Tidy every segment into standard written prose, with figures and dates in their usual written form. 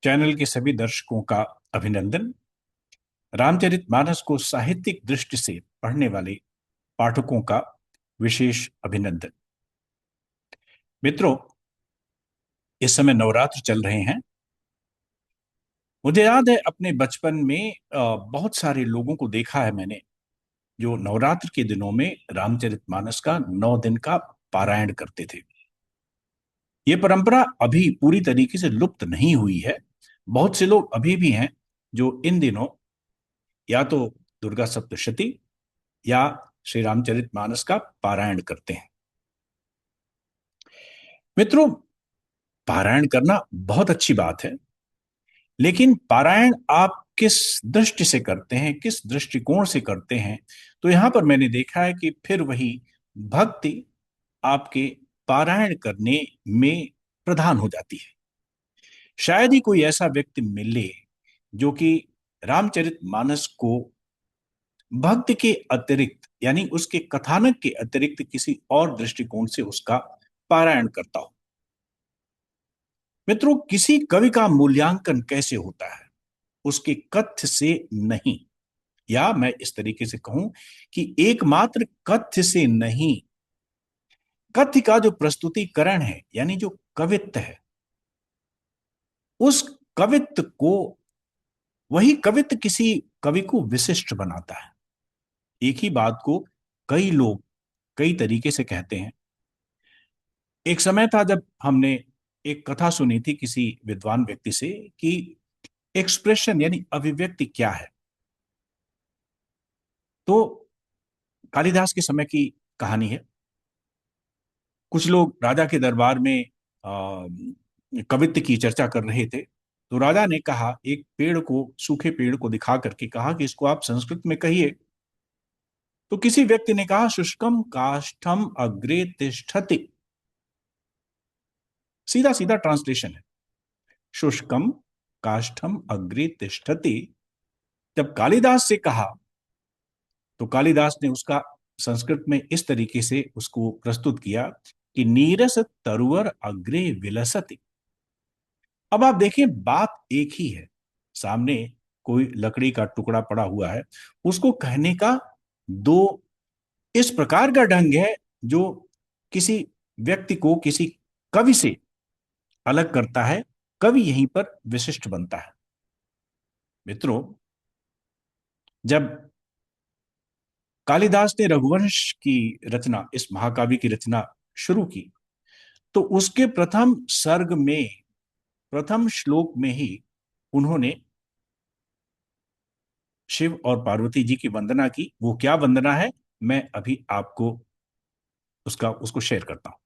Channel के सभी दर्शकों का अभिनंदन। रामचरितमानस को साहित्यिक दृष्टि से पढ़ने वाले पाठकों का विशेष अभिनंदन। मित्रों, इस समय नवरात्र चल रहे हैं। मुझे याद है अपने बचपन में बहुत सारे लोगों को देखा है मैंने, जो नवरात्र के दिनों में रामचरितमानस का 9 दिन का पारायण करते थे। ये परंपरा अभी पूरी तरीके से लुप्त नहीं हुई है। बहुत से लोग अभी भी हैं जो इन दिनों या तो दुर्गा सप्तशती या श्री रामचरितमानस का पारायण करते हैं। मित्रों, पारायण करना बहुत अच्छी बात है, लेकिन पारायण आप किस दृष्टि से करते हैं, किस दृष्टिकोण से करते हैं, तो यहां पर मैंने देखा है कि फिर वही भक्ति आपके पारायण करने में प्रधान हो जाती है। शायद ही कोई ऐसा व्यक्ति मिले जो कि रामचरितमानस को भक्ति के अतिरिक्त, यानी उसके कथानक के अतिरिक्त किसी और दृष्टिकोण से उसका पारायण करता हो। मित्रों, किसी कवि का मूल्यांकन कैसे होता है? उसके कथ्य से नहीं, या मैं इस तरीके से कहूं कि एकमात्र कथ्य से नहीं, कथ्य का जो प्रस्तुतिकरण है, यानी जो कवित्व है, उस कवित्व को, वही कवित्व किसी कवि को विशिष्ट बनाता है। एक ही बात को कई लोग कई तरीके से कहते हैं। एक समय था जब हमने एक कथा सुनी थी किसी विद्वान व्यक्ति से कि एक्सप्रेशन यानी अभिव्यक्ति क्या है। तो कालिदास के समय की कहानी है। कुछ लोग राजा के दरबार में कवित्व की चर्चा कर रहे थे। तो राजा ने कहा, एक पेड़ को, सूखे पेड़ को दिखा करके कहा कि इसको आप संस्कृत में कहिए। तो किसी व्यक्ति ने कहा, शुष्कम काष्ठम अग्रे तिष्ठति। सीधा सीधा ट्रांसलेशन है, शुष्कम काष्ठम अग्रे तिष्ठति। जब कालिदास से कहा तो कालिदास ने उसका संस्कृत में इस तरीके से उसको प्रस्तुत किया कि नीरस तरुवर अग्रे विलसति। अब आप देखिए, बात एक ही है। सामने कोई लकड़ी का टुकड़ा पड़ा हुआ है, उसको कहने का दो इस प्रकार का ढंग है जो किसी व्यक्ति को किसी कवि से अलग करता है। कवि यहीं पर विशिष्ट बनता है। मित्रों, जब कालिदास ने रघुवंश की रचना, इस महाकाव्य की रचना शुरू की, तो उसके प्रथम सर्ग में, प्रथम श्लोक में ही उन्होंने शिव और पार्वती जी की वंदना की। वो क्या वंदना है, मैं अभी आपको उसको शेयर करता हूं।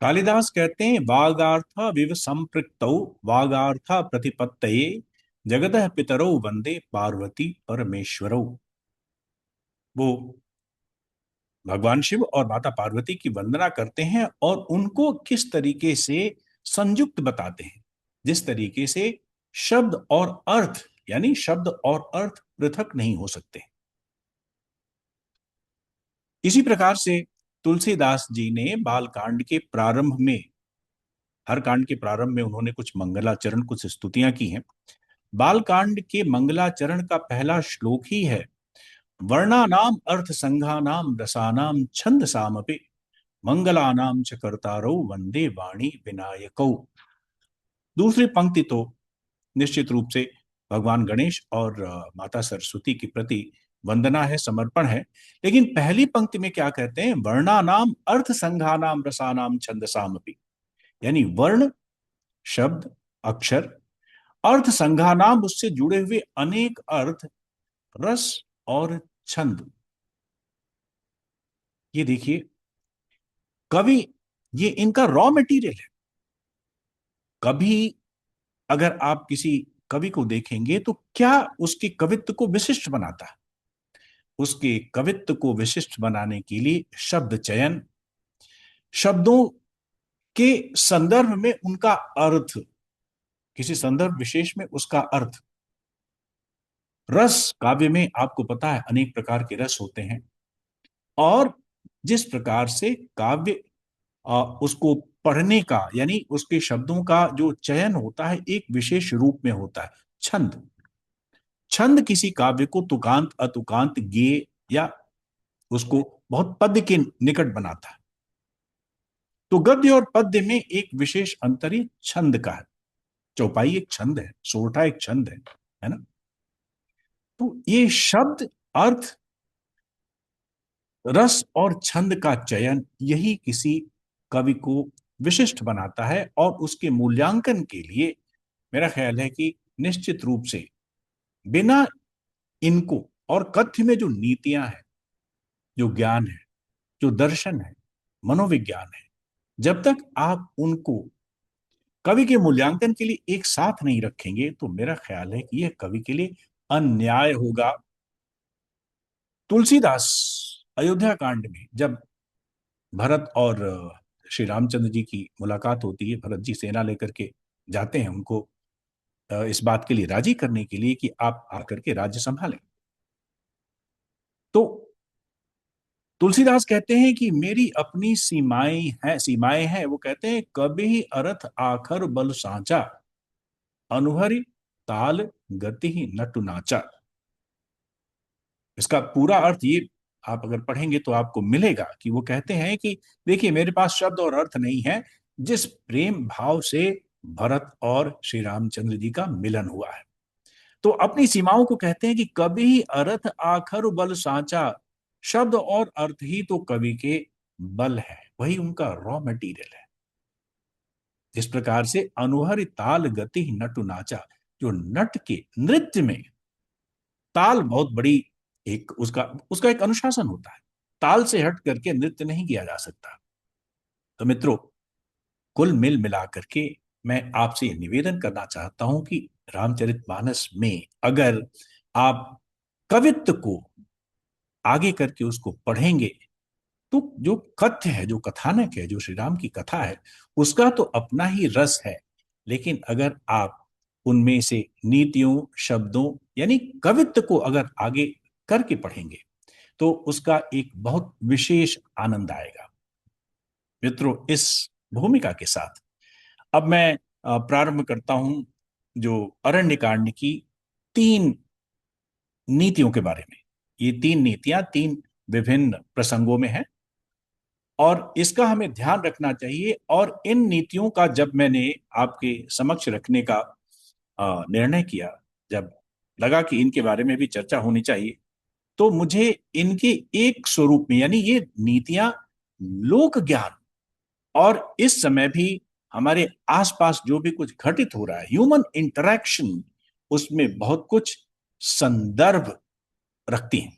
कालिदास कहते हैं, वागार्थ विव संपृक्तौ वागार्थ प्रतिपत्तये जगतः पितरौ वंदे पार्वती परमेश्वरौ। वो भगवान शिव और माता पार्वती की वंदना करते हैं और उनको किस तरीके से संयुक्त बताते हैं, जिस तरीके से शब्द और अर्थ, यानी शब्द और अर्थ पृथक नहीं हो सकते। इसी प्रकार से तुलसीदास जी ने बालकांड के प्रारंभ में, हर कांड के प्रारंभ में उन्होंने कुछ मंगलाचरण, कुछ स्तुतियां की हैं। बालकांड के मंगलाचरण का पहला श्लोक ही है, वर्णानाम अर्थ संघानाम रसानाम छंद सामपि मंगलानाम च कर्तारौ वंदे वाणी विनायकौ। दूसरी पंक्ति तो निश्चित रूप से भगवान गणेश और माता सरस्वती के प्रति वंदना है, समर्पण है। लेकिन पहली पंक्ति में क्या कहते हैं, वर्णानाम अर्थ संघानाम रसानाम छंदसामपि, यानी वर्ण, शब्द, अक्षर, अर्थ संघानाम, उससे जुड़े हुए अनेक अर्थ, रस और छंद। ये देखिए, कवि, ये इनका रॉ मटेरियल है। कभी अगर आप किसी कवि को देखेंगे तो क्या उसके कवित्व को विशिष्ट बनाता है? उसके कवित्व को विशिष्ट बनाने के लिए शब्द चयन, शब्दों के संदर्भ में उनका अर्थ, किसी संदर्भ विशेष में उसका अर्थ, रस, काव्य में आपको पता है अनेक प्रकार के रस होते हैं, और जिस प्रकार से काव्य उसको पढ़ने का यानी उसके शब्दों का जो चयन होता है एक विशेष रूप में होता है। छंद, छंद किसी काव्य को तुकांत अतुकांत गेय या उसको बहुत पद्य के निकट बनाता है। तो गद्य और पद्य में एक विशेष अंतर ही छंद का है। चौपाई एक छंद है, सोरठा एक छंद है ना। तो ये शब्द, अर्थ, रस और छंद का चयन यही किसी कवि को विशिष्ट बनाता है। और उसके मूल्यांकन के लिए मेरा ख्याल है कि निश्चित रूप से बिना इनको, और कथ्य में जो नीतियां हैं, जो ज्ञान है, जो दर्शन है, मनोविज्ञान है, जब तक आप उनको कवि के मूल्यांकन के लिए एक साथ नहीं रखेंगे तो मेरा ख्याल है कि यह कवि के लिए अन्याय होगा। तुलसीदास अयोध्या कांड में जब भरत और श्री रामचंद्र जी की मुलाकात होती है, भरत जी सेना लेकर के जाते हैं उनको इस बात के लिए राजी करने के लिए कि आप आकर के राज्य संभालें। तो तुलसीदास कहते हैं कि मेरी अपनी सीमाएं हैं। वो कहते हैं कभी अर्थ आखर बल सांचा, अनुभरी ताल गति ही नटु नाचा। इसका पूरा अर्थ ये आप अगर पढ़ेंगे तो आपको मिलेगा कि वो कहते हैं कि देखिए मेरे पास शब्द और अर्थ नहीं है, जिस प्रेम भाव से भरत और श्री रामचंद्र जी का मिलन हुआ है। तो अपनी सीमाओं को कहते हैं कि कभी अर्थ आखर बल सांचा, शब्द और अर्थ ही तो कवि के बल है, वही उनका रॉ मटेरियल है। जिस प्रकार से अनुहर ताल गति नटु नाचा, जो नट के नृत्य में ताल बहुत बड़ी एक उसका उसका एक अनुशासन होता है। ताल से हट करके नृत्य नहीं किया जा सकता। तो मित्रों, कुल मिल मिला करके मैं आपसे निवेदन करना चाहता हूं कि रामचरितमानस में अगर आप कवित्व को आगे करके उसको पढ़ेंगे तो जो कथ्य है, जो कथानक है, जो श्री राम की कथा है, उसका तो अपना ही रस है। लेकिन अगर आप उनमें से नीतियों, शब्दों यानी कवित्व को अगर आगे करके पढ़ेंगे तो उसका एक बहुत विशेष आनंद आएगा। मित्रों, इस भूमिका के साथ अब मैं प्रारंभ करता हूं जो अरण्य कांड की 3 नीतियों के बारे में। ये 3 नीतियां 3 विभिन्न प्रसंगों में हैं और इसका हमें ध्यान रखना चाहिए। और इन नीतियों का जब मैंने आपके समक्ष रखने का निर्णय किया, जब लगा कि इनके बारे में भी चर्चा होनी चाहिए, तो मुझे इनके एक स्वरूप में यानी ये नीतियां लोक ज्ञान और इस समय भी हमारे आसपास जो भी कुछ घटित हो रहा है, ह्यूमन इंटरेक्शन, उसमें बहुत कुछ संदर्भ रखती हैं।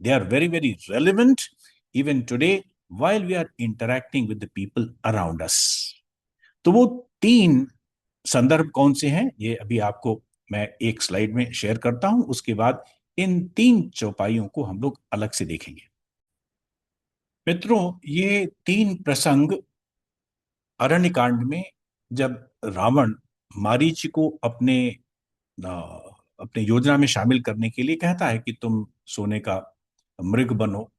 They are very very relevant even today while we are interacting with the people around us। तो वो 3 संदर्भ कौन से हैं ये अभी आपको मैं एक स्लाइड में शेयर करता हूं, उसके बाद इन 3 चौपाइयों को हम लोग अलग से देखेंगे। मित्रों, ये 3 प्रसंग अरण्य कांड में जब रावण मारीच को अपने योजना में शामिल करने के लिए कहता है कि तुम सोने का मृग बनो,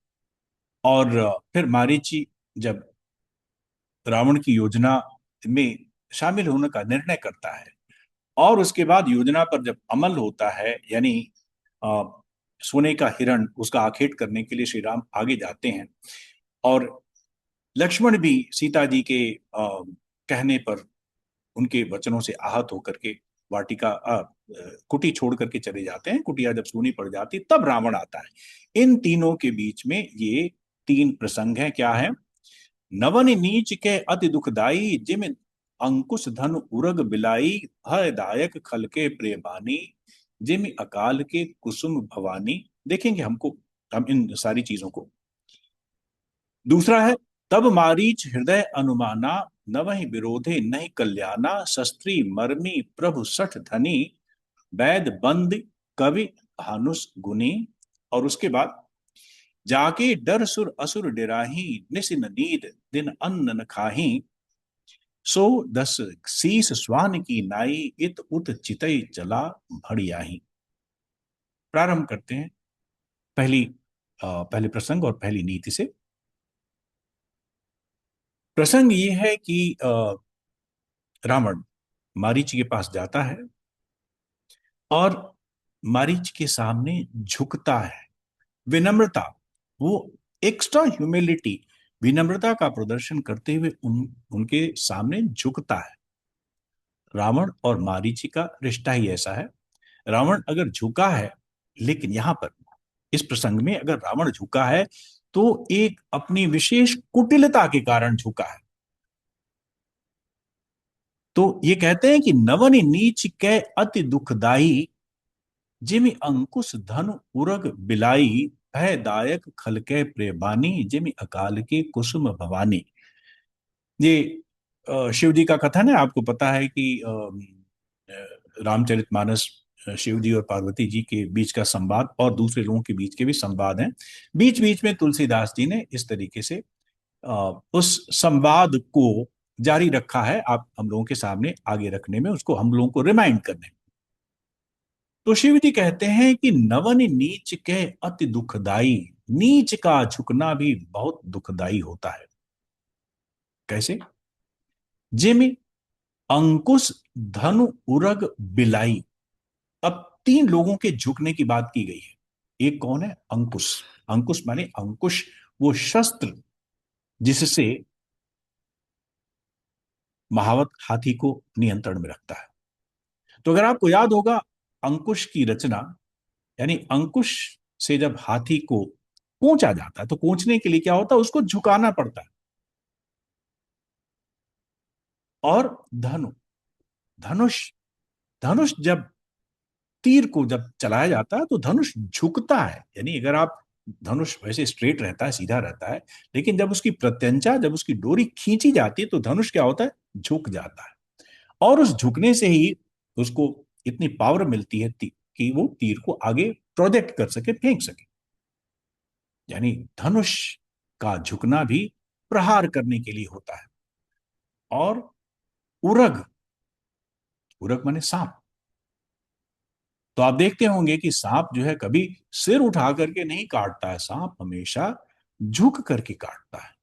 और फिर मारीची जब रावण की योजना में शामिल होने का निर्णय करता है और उसके बाद योजना पर जब अमल होता है यानी अ, सोने का हिरण उसका आखेट करने के लिए श्री राम आगे जाते हैं और लक्ष्मण भी सीता जी के कहने पर उनके वचनों से आहत होकर के वाटिका कुटी छोड़ करके चले जाते हैं। कुटिया जब सूनी पड़ जाती तब रावण आता है। इन तीनों के बीच में ये 3 प्रसंग हैं। क्या है? नवन नीच के अति दुखदाई, जिम अंकुश धन उरग बिलाई, भयदायक खल के प्रेमानी, जिम अकाल के कुसुम भवानी। देखेंगे हम इन सारी चीजों को। दूसरा है तब मारीच हृदय अनुमाना, नवहि विरोधे नहीं कल्याणा, शस्त्री मर्मी प्रभु सठ धनी, वैद बंद कवि भानुस गुनी। और उसके बाद जाके डर सुर असुर डेराही, निसिन नींद दिन अन्न न खाही, सो 10 शीस स्वान की नाई, इत उत चितई चला भड़ियाही। प्रारंभ करते हैं पहले प्रसंग और पहली नीति से। प्रसंग ये है कि रावण मारीच के पास जाता है और मारीच के सामने झुकता है। विनम्रता, वो एक्स्ट्रा ह्यूमिलिटी, विनम्रता का प्रदर्शन करते हुए उनके सामने झुकता है। रावण और मारीची का रिश्ता ही ऐसा है। रावण अगर झुका है, लेकिन यहां पर इस प्रसंग में अगर रावण झुका है तो एक अपनी विशेष कुटिलता के कारण झुका है। तो ये कहते हैं कि नवनि नीच कै अति दुखदाई, जिमि अंकुश धन उरग बिलाई, भयदायक खलकै प्रेबानी, जिमि अकाल के कुसुम भवानी। ये शिव जी का कथन है। आपको पता है कि रामचरितमानस शिव जी और पार्वती जी के बीच का संवाद और दूसरे लोगों के बीच के भी संवाद हैं। बीच बीच में तुलसीदास जी ने इस तरीके से उस संवाद को जारी रखा है, आप हम लोगों के सामने आगे रखने में, उसको हम लोगों को रिमाइंड करने में। तो शिव जी कहते हैं कि नवन नीच के अति दुखदाई, नीच का झुकना भी बहुत दुखदाई होता है। कैसे? जिमि अंकुश धनु उरग बिलाई। अब तीन लोगों के झुकने की बात की गई है। एक कौन है? अंकुश। अंकुश माने अंकुश, वो शस्त्र जिससे महावत हाथी को नियंत्रण में रखता है। तो अगर आपको याद होगा अंकुश की रचना, यानी अंकुश से जब हाथी को कोंचा जाता है तो कोंचने के लिए क्या होता है? उसको झुकाना पड़ता है। और धनु, धनुष, धनुष जब तीर को जब चलाया जाता है तो धनुष झुकता है। यानी अगर आप, धनुष वैसे स्ट्रेट रहता है, सीधा रहता है, लेकिन जब उसकी प्रत्यंचा, जब उसकी डोरी खींची जाती है तो धनुष क्या होता है? झुक जाता है। और उस झुकने से ही उसको इतनी पावर मिलती है कि वो तीर को आगे प्रोजेक्ट कर सके, फेंक सके। यानी धनुष का झुकना भी प्रहार करने के लिए होता है। और उरग, उरग माने सांप। तो आप देखते होंगे कि सांप जो है कभी सिर उठा करके नहीं काटता है, सांप हमेशा झुक करके काटता है।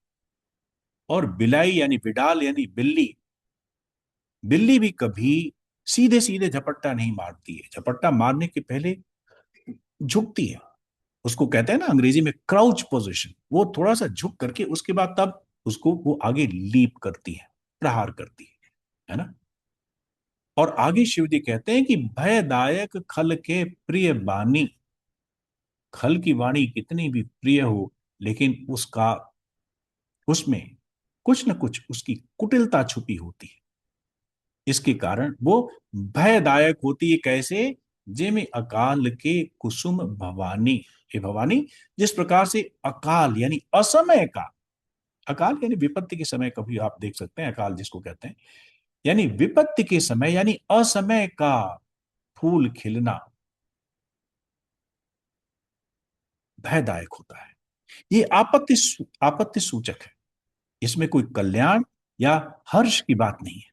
और बिलाई यानी बिडाल यानी बिल्ली, बिल्ली भी कभी सीधे सीधे झपट्टा नहीं मारती है, झपट्टा मारने के पहले झुकती है। उसको कहते हैं ना अंग्रेजी में क्राउच पोजीशन, वो थोड़ा सा झुक करके उसके बाद तब उसको वो आगे लीप करती है, प्रहार करती है ना। और आगे शिव जी कहते हैं कि भयदायक खल के प्रिय बानी। खल की वाणी कितनी भी प्रिय हो, लेकिन उसका, उसमें कुछ न कुछ उसकी कुटिलता छुपी होती है। इसके कारण वो भयदायक होती है। कैसे? जेमे अकाल के कुसुम भवानी। हे भवानी, जिस प्रकार से अकाल यानी असमय का, अकाल यानी विपत्ति के समय कभी आप देख सकते हैं, अकाल जिसको कहते हैं, यानी विपत्ति के समय यानी असमय का फूल खिलना भयदायक होता है। ये आपत्ति सूचक है। इसमें कोई कल्याण या हर्ष की बात नहीं है।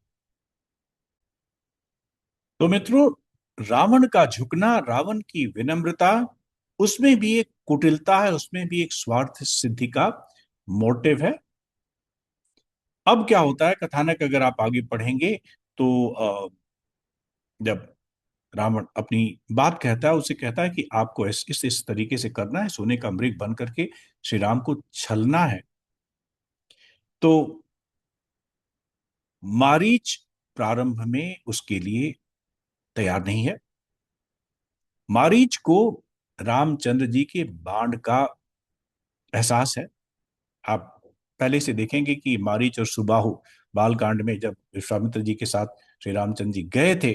तो मित्रों, रावण का झुकना, रावण की विनम्रता, उसमें भी एक कुटिलता है, उसमें भी एक स्वार्थ सिद्धि का मोटिव है। अब क्या होता है कथानक अगर आप आगे पढ़ेंगे तो जब रावण अपनी बात कहता है, उसे कहता है कि आपको इस तरीके से करना है, सोने का मृग बन करके श्री राम को छलना है। तो मारीच प्रारंभ में उसके लिए तैयार नहीं है। मारीच को रामचंद्र जी के बाण का एहसास है। आप पहले से देखेंगे कि मारीच और सुबाहु बालकांड में जब विश्वामित्र जी के साथ श्री रामचंद्र जी गए थे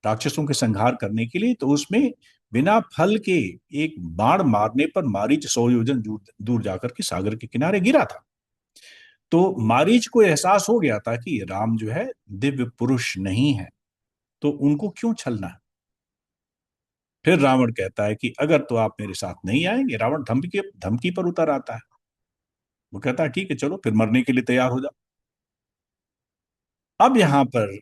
राक्षसों के संहार करने के लिए, तो उसमें बिना फल के एक बाण मारने पर मारीच 100 योजन दूर जाकर के सागर के किनारे गिरा था। तो मारीच को एहसास हो गया था कि राम जो है दिव्य पुरुष नहीं है, तो उनको क्यों छलना है। फिर रावण कहता है कि अगर तो आप मेरे साथ नहीं आएंगे, रावण धमकी धमकी पर उतर आता है। वो कहता है ठीक है चलो, फिर मरने के लिए तैयार हो जाओ। अब यहां पर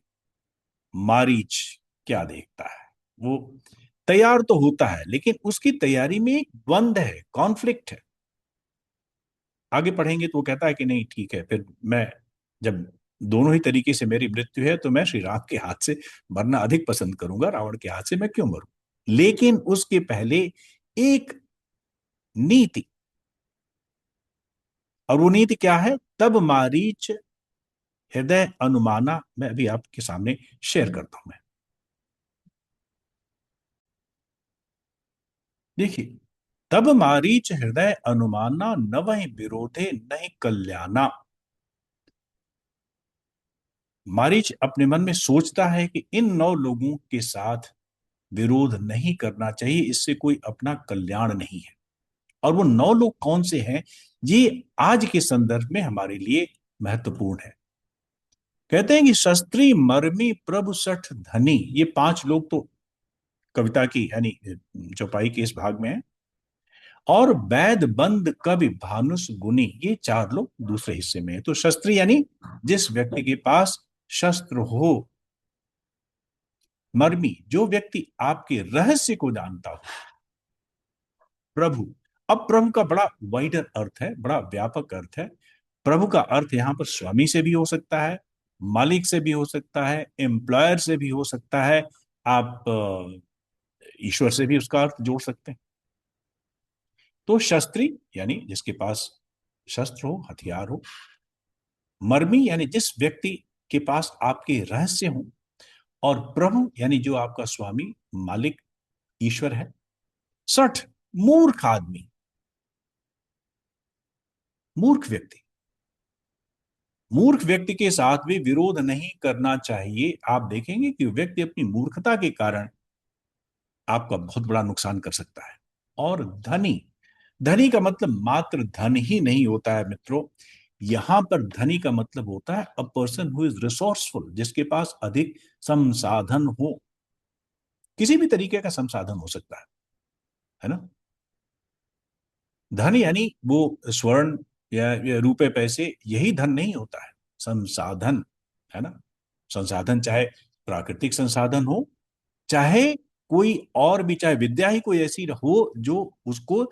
मारीच क्या देखता है? वो तैयार तो होता है, लेकिन उसकी तैयारी में एक द्वंद है, कॉन्फ्लिक्ट है। आगे पढ़ेंगे तो वो कहता है कि नहीं ठीक है, फिर मैं जब दोनों ही तरीके से मेरी मृत्यु है तो मैं श्री राम के हाथ से मरना अधिक पसंद करूंगा, रावण के हाथ से मैं क्यों मरूं। लेकिन उसके पहले एक नीति, और वो नीति क्या है? तब मारीच हृदय अनुमाना, मैं अभी आपके सामने शेयर करता हूं। मैं देखिए, तब मारीच हृदय अनुमाना, न वही विरोधे नहीं कल्याणा। मारीच अपने मन में सोचता है कि इन 9 लोगों के साथ विरोध नहीं करना चाहिए, इससे कोई अपना कल्याण नहीं है। और वो 9 लोग कौन से हैं, ये आज के संदर्भ में हमारे लिए महत्वपूर्ण है। कहते हैं कि शस्त्री मर्मी प्रभु सठ धनी, ये 5 लोग तो कविता की यानी चौपाई के इस भाग में है। और वैद बंद कवि भानुस गुनी, ये 4 लोग दूसरे हिस्से में है। तो शस्त्री यानी जिस व्यक्ति के पास शस्त्र हो। मर्मी, जो व्यक्ति आपके रहस्य को जानता हो। प्रभु, अब प्रभु का बड़ा वाइडर अर्थ है, बड़ा व्यापक अर्थ है। प्रभु का अर्थ यहां पर स्वामी से भी हो सकता है, मालिक से भी हो सकता है, एम्प्लॉयर से भी हो सकता है। आप ईश्वर से भी उसका अर्थ जोड़ सकते हैं। तो शस्त्री यानी जिसके पास शस्त्र हो, हथियार हो। मर्मी यानी जिस व्यक्ति के पास आपके रहस्य हो। और प्रभु यानी जो आपका स्वामी, मालिक, ईश्वर है। सठ, मूर्ख आदमी, मूर्ख व्यक्ति। मूर्ख व्यक्ति के साथ भी विरोध नहीं करना चाहिए। आप देखेंगे कि व्यक्ति अपनी मूर्खता के कारण आपका बहुत बड़ा नुकसान कर सकता है। और धनी, धनी का मतलब मात्र धन ही नहीं होता है मित्रों। यहां पर धनी का मतलब होता है a person who is resourceful, जिसके पास अधिक संसाधन हो। किसी भी तरीके का संसाधन हो सकता है ना। धन यानी वो स्वर्ण या रुपए पैसे, यही धन नहीं होता है। संसाधन, है ना। संसाधन चाहे प्राकृतिक संसाधन हो, चाहे कोई और भी, चाहे विद्या ही कोई ऐसी हो जो उसको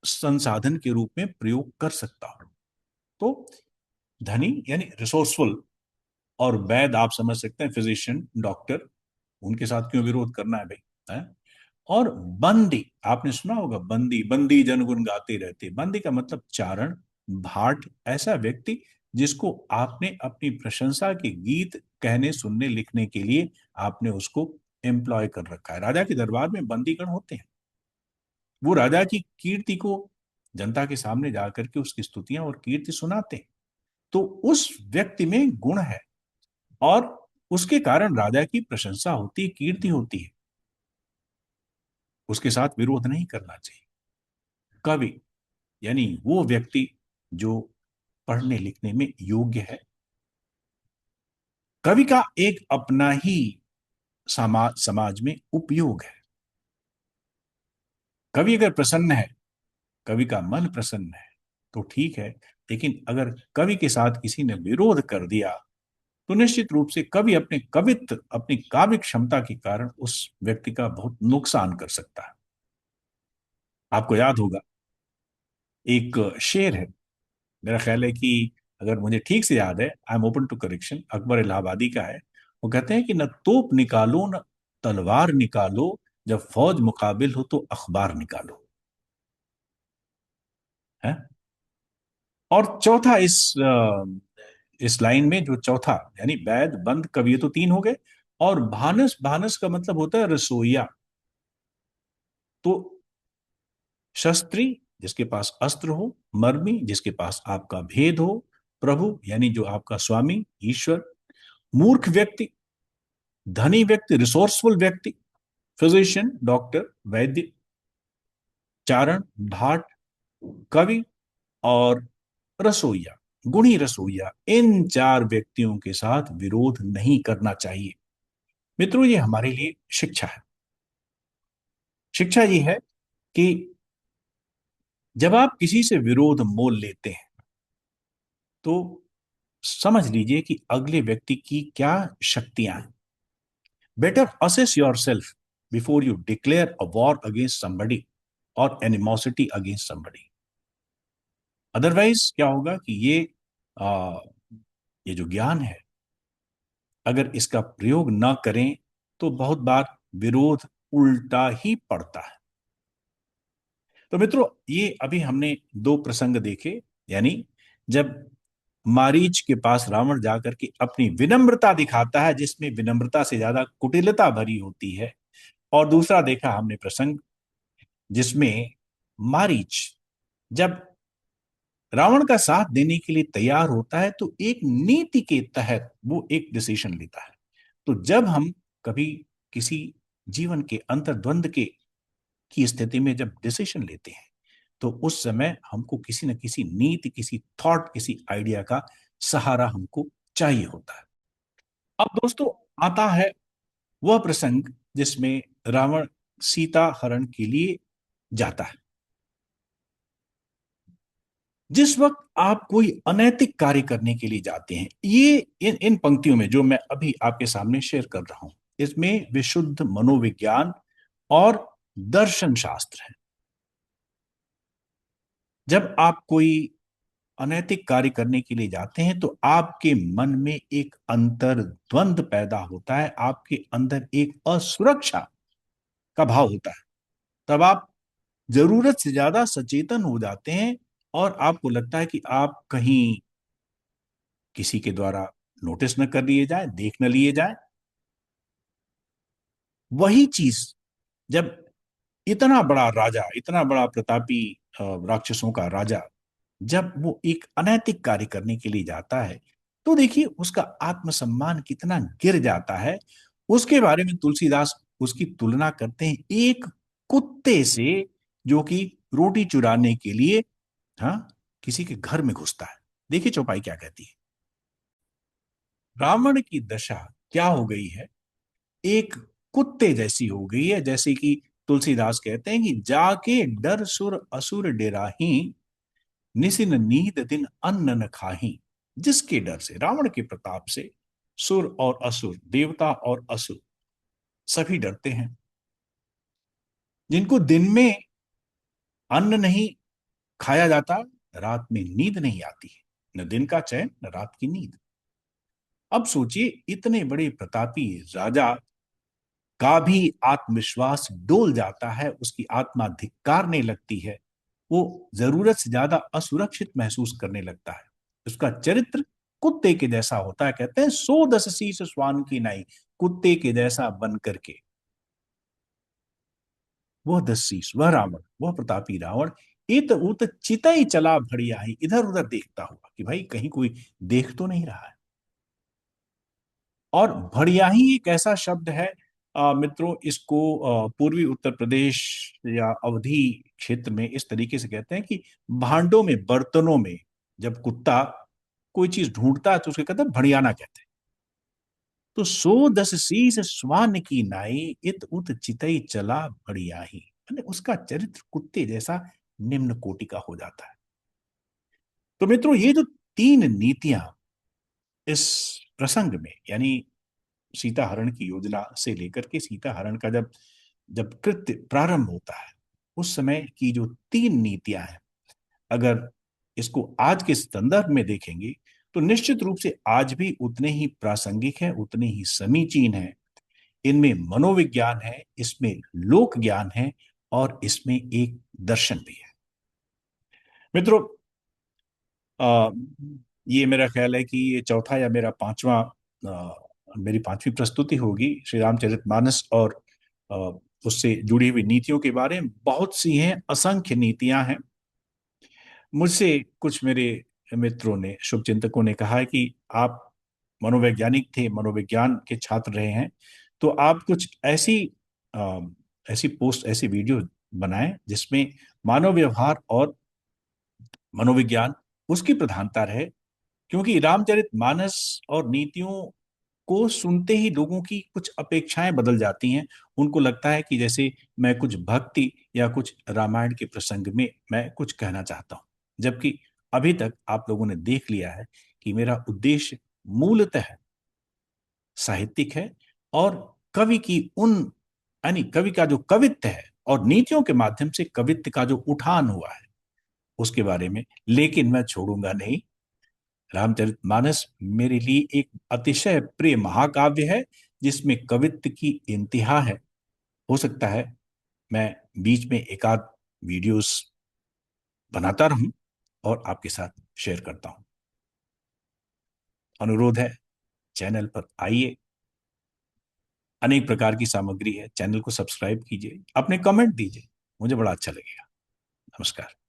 संसाधन के रूप में प्रयोग कर सकता हो। तो धनी यानी रिसोर्सफुल। और वैद आप समझ सकते हैं, फिजिशियन, डॉक्टर, उनके साथ क्यों विरोध करना है भाई, है? और बंदी, आपने सुना होगा, बंदी बंदी जनगुण गाते रहते। बंदी का मतलब चारण, भाट, ऐसा व्यक्ति जिसको आपने अपनी प्रशंसा के गीत कहने, सुनने, लिखने के लिए आपने उसको एम्प्लॉय कर रखा है। राजा के दरबार में बंदीगण होते हैं। वो राजा की कीर्ति को जनता के सामने जाकर के उसकी स्तुतियां और कीर्ति सुनाते हैं। तो उस व्यक्ति में गुण है, और उसके कारण राजा की प्रशंसा होती है, कीर्ति होती है। उसके साथ विरोध नहीं करना चाहिए। कवि यानी वो व्यक्ति जो पढ़ने लिखने में योग्य है। कवि का एक अपना ही समाज में उपयोग है। कवि अगर प्रसन्न है, कवि का मन प्रसन्न है, तो ठीक है। लेकिन अगर कवि के साथ किसी ने विरोध कर दिया, तो निश्चित रूप से कवि अपने कवित्व, अपनी काव्य क्षमता के कारण उस व्यक्ति का बहुत नुकसान कर सकता है। आपको याद होगा, एक शेर है, मेरा ख्याल है कि, अगर मुझे ठीक से याद है, I am open to correction, Akbar Allahabadi का है। वो कहते हैं कि न तोप निकालो न तलवार निकालो, जब फौज मुकाबिल हो तो अखबार निकालो। है। और चौथा, इस लाइन में जो चौथा, यानी वैद बंद कवि, तो 3 हो गए। और भानस, भानस का मतलब होता है रसोईया। तो शस्त्री जिसके पास अस्त्र हो, मर्मी जिसके पास आपका भेद हो, प्रभु यानी जो आपका स्वामी, ईश्वर, मूर्ख व्यक्ति, धनी व्यक्ति, रिसोर्सफुल व्यक्ति, फिजिशियन, डॉक्टर, वैद्य, चारण, भाट, कवि, और रसोईया, गुणी रसोईया, इन 4 व्यक्तियों के साथ विरोध नहीं करना चाहिए। मित्रों, ये हमारे लिए शिक्षा है। शिक्षा ये है कि जब आप किसी से विरोध मोल लेते हैं, तो समझ लीजिए कि अगले व्यक्ति की क्या शक्तियां हैं। Better assess your self before you declare a war against somebody और एनिमोसिटी अगेंस्ट समबडी। अदरवाइज क्या होगा कि ये ये जो ज्ञान है, अगर इसका प्रयोग न करें तो बहुत बार विरोध उल्टा ही पड़ता है। तो मित्रों, ये अभी हमने दो प्रसंग देखे, यानी जब मारीच के पास रावण जाकर के अपनी विनम्रता दिखाता है, जिसमें विनम्रता से ज्यादा कुटिलता भरी होती है, और दूसरा देखा हमने प्रसंग जिसमें मारीच जब रावण का साथ देने के लिए तैयार होता है तो एक नीति के तहत वो एक डिसीजन लेता है। तो जब हम कभी किसी जीवन के अंतर्द्वंद के की स्थिति में जब डिसीजन लेते हैं, तो उस समय हमको किसी न किसी नीति, किसी थॉट, किसी आइडिया का सहारा हमको चाहिए होता है। अब दोस्तों, आता है वह प्रसंग जिसमें रावण सीता हरण के लिए जाता है। जिस वक्त आप कोई अनैतिक कार्य करने के लिए जाते हैं, ये इन पंक्तियों में जो मैं अभी आपके सामने शेयर कर रहा हूं, इसमें विशुद्ध मनोविज्ञान और दर्शन शास्त्र है। जब आप कोई अनैतिक कार्य करने के लिए जाते हैं तो आपके मन में एक अंतर्द्वंद पैदा होता है, आपके अंदर एक असुरक्षा का भाव होता है। तब आप जरूरत से ज्यादा सचेतन हो जाते हैं और आपको लगता है कि आप कहीं किसी के द्वारा नोटिस न कर लिए जाए, देख न लिए जाए। वही चीज जब इतना बड़ा राजा, इतना बड़ा प्रतापी राक्षसों का राजा, जब वो एक अनैतिक कार्य करने के लिए जाता है, तो देखिए उसका आत्मसम्मान कितना गिर जाता है। उसके बारे में तुलसीदास उसकी तुलना करते हैं एक कुत्ते से, जो कि रोटी चुराने के लिए, हाँ, किसी के घर में घुसता है। देखिए चौपाई क्या कहती है। रावण की दशा क्या हो गई है, एक कुत्ते जैसी हो गई है। जैसे कि तुलसीदास कहते हैं कि जाके डर सुर असुर डेराही, निसिन नींद दिन अन्न न खाही। जिसके डर से, रावण के प्रताप से, सुर और असुर, देवता और असुर सभी डरते हैं। जिनको दिन में अन्न नहीं खाया जाता, रात में नींद नहीं आती है, न दिन का चैन न रात की नींद। अब सोचिए, इतने बड़े प्रतापी राजा का भी आत्मविश्वास डोल जाता है, उसकी आत्मा धिक्कारने लगती है, वो जरूरत से ज्यादा असुरक्षित महसूस करने लगता है। उसका चरित्र कुत्ते के जैसा होता है। कहते हैं सो दस शीस श्वान की नाई, कुत्ते के जैसा बन करके वह दस शीस, वह रावण, वह प्रतापी रावण इत उत चितई चला भड़िया ही, इधर उधर देखता हुआ कि भाई कहीं कोई देख तो नहीं रहा है। और भड़ियाही एक ऐसा शब्द है, मित्रों, इसको पूर्वी उत्तर प्रदेश या अवधी क्षेत्र में इस तरीके से कहते हैं कि भांडों में, बर्तनों में जब कुत्ता कोई चीज ढूंढता है तो उसके कहते हैं भड़ियाना कहते हैं। तो सो दस शीस श्वान की नाई, इत उत चितई चला भड़ियाही, यानी उसका चरित्र कुत्ते जैसा निम्न कोटि का हो जाता है। तो मित्रों, ये जो तीन नीतियां इस प्रसंग में, यानी सीता हरण की योजना से लेकर के सीता हरण का जब जब कृत्य प्रारंभ होता है, उस समय की जो तीन नीतियां हैं, अगर इसको आज के संदर्भ में देखेंगे तो निश्चित रूप से आज भी उतने ही प्रासंगिक है, उतने ही समीचीन है। इनमें मनोविज्ञान है, इसमें लोक ज्ञान है, और इसमें एक दर्शन भी है। मित्रों, आ, ये मेरा ख्याल है कि ये चौथा या मेरी पांचवी प्रस्तुति होगी श्री रामचरितमानस और आ, उससे जुड़ी हुई नीतियों के बारे में। बहुत सी हैं, असंख्य नीतियां हैं। मुझसे कुछ मेरे मित्रों ने, शुभचिंतकों ने कहा है कि आप मनोवैज्ञानिक थे, मनोविज्ञान के छात्र रहे हैं, तो आप कुछ आ, ऐसी पोस्ट, ऐसी वीडियो बनाएं जिसमें मानव व्यवहार और मनोविज्ञान उसकी प्रधानता रहे। क्योंकि रामचरितमानस और नीतियों को सुनते ही लोगों की कुछ अपेक्षाएं बदल जाती हैं। उनको लगता है कि जैसे मैं कुछ भक्ति या कुछ रामायण के प्रसंग में मैं कुछ कहना चाहता हूं, जबकि अभी तक आप लोगों ने देख लिया है कि मेरा उद्देश्य मूलतः साहित्यिक है, और कवि की उन, यानी कवि का जो कवित्व है और नीतियों के माध्यम से कवित्व का जो उठान हुआ है उसके बारे में। लेकिन मैं छोड़ूंगा नहीं, रामचरितमानस मेरे लिए एक अतिशय प्रिय महाकाव्य है, जिसमें कवित्व की इंतहा है। हो सकता है मैं बीच में एक आध वीडियोस बनाता रहूं और आपके साथ शेयर करता हूं। अनुरोध है, चैनल पर आइए, अनेक प्रकार की सामग्री है, चैनल को सब्सक्राइब कीजिए, अपने कमेंट दीजिए, मुझे बड़ा अच्छा लगेगा। नमस्कार।